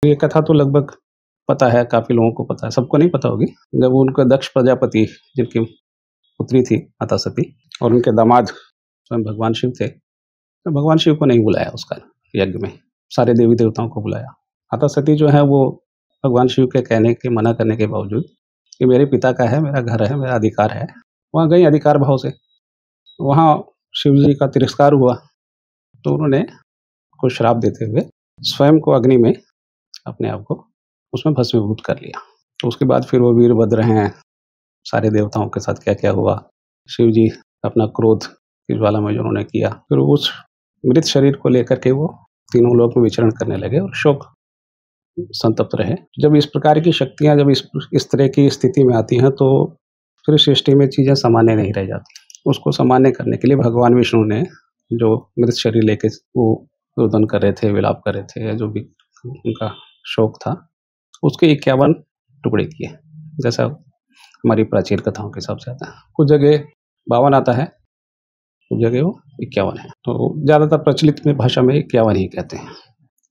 ये कथा तो लगभग पता है, काफ़ी लोगों को पता है, सबको नहीं पता होगी। जब उनका दक्ष प्रजापति, जिनकी पुत्री थी माता सती, और उनके दामाद स्वयं भगवान शिव थे, तो भगवान शिव को नहीं बुलाया उस काल यज्ञ में, सारे देवी-देवताओं को बुलाया। माता सती जो है वो भगवान शिव के कहने के, मना करने के बावजूद कि मेरे पिता का है, मेरा घर है, मेरा अधिकार है, वहाँ गई अधिकार भाव से। वहाँ शिव जी का तिरस्कार हुआ, तो उन्होंने को श्राप देते हुए स्वयं को अग्नि में, अपने आप को उसमें भस्मीभूत कर लिया। तो उसके बाद फिर वो वीरभद्र हैं, सारे देवताओं के साथ क्या-क्या हुआ। शिव जी अपना क्रोध की ज्वाला में जो उन्होंने किया, फिर उस मृत शरीर को लेकर के वो तीनों लोक में विचरण करने लगे और शोक संतप्त रहे। जब इस प्रकार की शक्तियाँ जब इस तरह की स्थिति में आती हैं, तो फिर सृष्टि में चीज़ें सामान्य नहीं रह जाती। उसको सामान्य करने के लिए भगवान विष्णु ने जो मृत शरीर लेके वो रुदन कर रहे थे, विलाप कर रहे थे, या जो भी उनका शोक था, उसके 51 टुकड़े किए। जैसा हमारी प्राचीन कथाओं के हिसाब से आता है। कुछ जगह 52 आता है, कुछ जगह वो 51 है। तो ज़्यादातर प्रचलित में भाषा में 51 ही कहते हैं।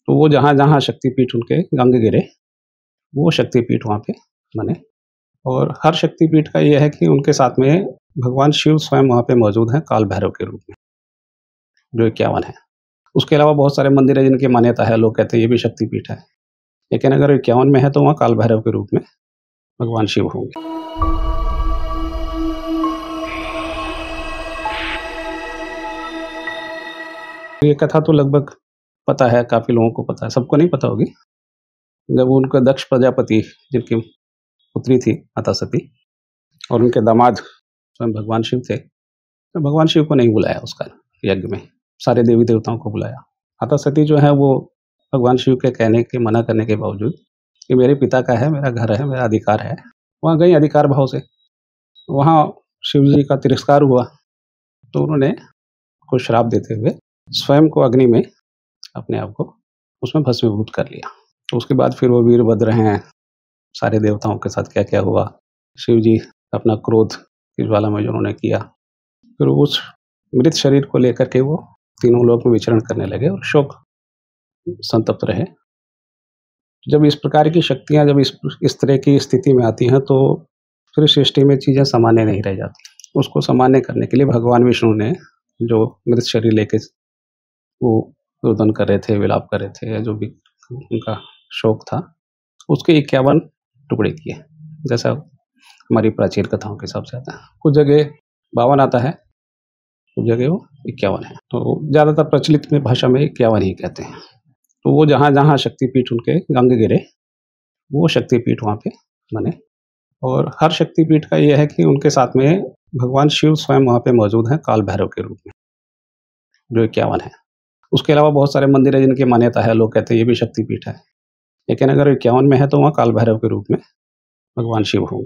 तो वो जहाँ-जहाँ शक्तिपीठ उनके अंग गिरे, वो शक्तिपीठ वहाँ पे बने। और हर शक्तिपीठ का ये है कि उनके साथ में भगवान शिव स्वयं वहाँ पे मौजूद हैं, काल भैरव के रूप में, जो 51 है। उसके अलावा बहुत सारे मंदिर हैं जिनकी मान्यता है, लोग कहते हैं ये भी शक्तिपीठ है। लेकिन अगर 51 में है तो वहाँ काल भैरव के रूप में भगवान शिव होंगे। ये कथा तो लगभग पता है, काफ़ी लोगों को पता है, सबको नहीं पता होगी। जब उनका दक्ष प्रजापति, जिनकी पुत्री थी माता सती, और उनके दामाद स्वयं भगवान शिव थे, तो भगवान शिव को नहीं बुलाया उस काल यज्ञ में, सारे देवी-देवताओं को बुलाया। माता सती जो है वो भगवान शिव के कहने के, मना करने के बावजूद कि मेरे पिता का है, मेरा घर है, मेरा अधिकार है, वहाँ गई अधिकार भाव से। वहाँ शिव जी का तिरस्कार हुआ, तो उन्होंने को श्राप देते हुए स्वयं को अग्नि में, अपने आप को उसमें भस्मीभूत कर लिया। तो उसके बाद फिर वो वीरभद्र हैं, सारे देवताओं के साथ क्या-क्या हुआ। शिव जी अपना क्रोध की ज्वाला में जो उन्होंने किया, फिर उस मृत शरीर को लेकर के वो तीनों लोक में विचरण करने लगे और शोक संतप्त रहे। जब इस प्रकार की शक्तियाँ जब इस तरह की स्थिति में आती हैं, तो फिर सृष्टि में चीज़ें सामान्य नहीं रह जाती। उसको सामान्य करने के लिए भगवान विष्णु ने जो मृत शरीर लेके वो रुदन कर रहे थे, विलाप कर रहे थे, या जो भी उनका शोक था, उसके 51 टुकड़े किए। जैसा हमारी प्राचीन कथाओं के हिसाब से आता है। कुछ जगह 52 आता है, कुछ जगह वो 51 है। तो ज़्यादातर प्रचलित में भाषा में 51 ही कहते हैं। तो वो जहाँ-जहाँ शक्तिपीठ उनके अंग गिरे, वो शक्तिपीठ वहाँ पे बने। और हर शक्तिपीठ का ये है कि उनके साथ में भगवान शिव स्वयं वहाँ पे मौजूद हैं, काल भैरव के रूप में, जो 51 है। उसके अलावा बहुत सारे मंदिर हैं जिनकी मान्यता है, लोग कहते हैं ये भी शक्तिपीठ है। लेकिन अगर 51 में है तो वहाँ काल भैरव के रूप में भगवान शिव होंगे।